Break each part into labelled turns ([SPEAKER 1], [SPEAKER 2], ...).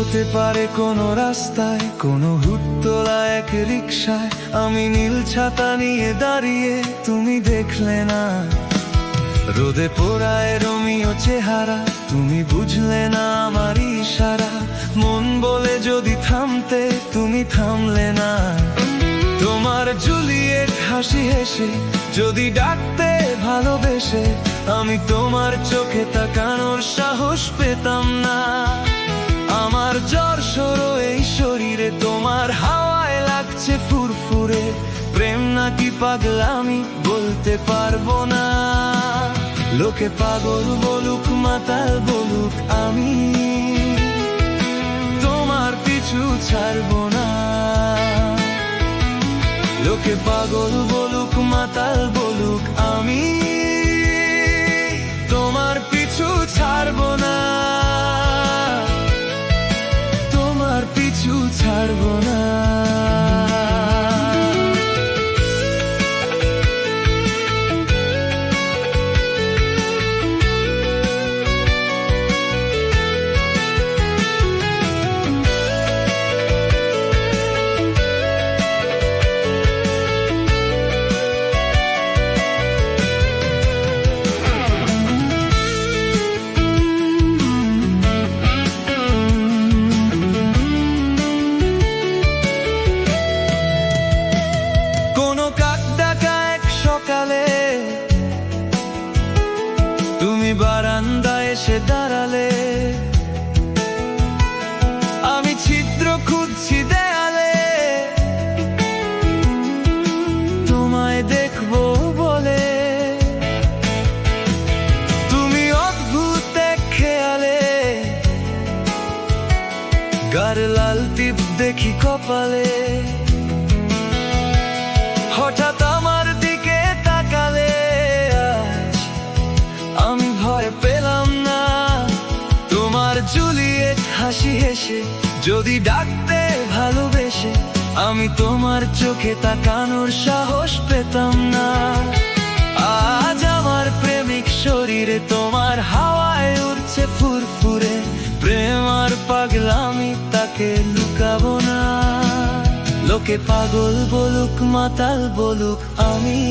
[SPEAKER 1] হতে পারে কোনো রাস্তায়, কোনো হুট্টোলা এক রিকশায় আমি নীল ছাতা নিয়ে দাঁড়িয়ে, তুমি দেখলে না। রোদে পোড়ায় রোমিও চেহারা, তুমি বুঝলে না আমার ইশারা। মন বলে যদি থামতে, তুমি থামলে না। তোমার জুলিয়েট হাসি হেসে যদি ডাকতে ভালোবেসে, আমি তোমার চোখে তাকানোর সাহস পেতাম না। আমার জ্বর সরো এই শরীরে, তোমার হাওয়ায় লাগছে ফুরফুরে। প্রেম নাকি পাগলামি বলতে পারবো না। লোকে পাগল বলুক, মাতাল বলুক, আমি তোমার পিছু ছাড়বো না। লোকে পাগল বলুক, মাতাল বলুক, আমি তোমার পিছু ছাড়বো না। তোমার পিছু ছাড়বো না। তুমি বারান্দায় এসে দাঁড়ালে, আমি ছিদ্র খুঁজছি দেয়ালে। তোমায় দেখবো বলে, তুমি অদ্ভুত এক খেয়ালে। গার লাল টিপ দেখি কপালে, হঠাৎ আমার দিকে তাকালে। আমি ভয় পেলাম না। তোমার জুলিয়েট হাসি হেসে যদি ডাকতে ভালোবেসে, আমি তোমার চোখে তাকানোর সাহস পেতাম না। আজ আমার প্রেমিক শরীরে তোমার হাওয়ায় উড়ছে ফুরফুরে। প্রেম আর পাগলামি তাকে লুকাবো না। লোকে পাগল বলুক, মাতাল বলুক, আমি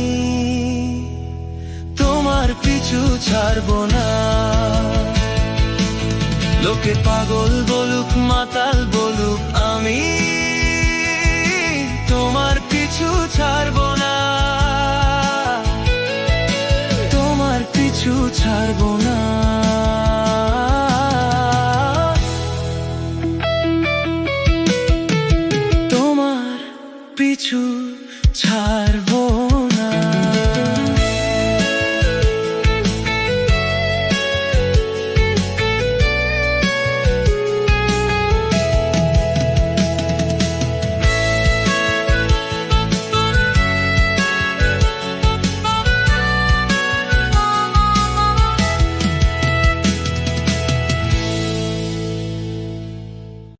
[SPEAKER 1] তোমার পিছু ছাড়বো না। লোকে পাগল বলুক, মাতাল বলুক, আমি তোমার পিছু ছাড়বো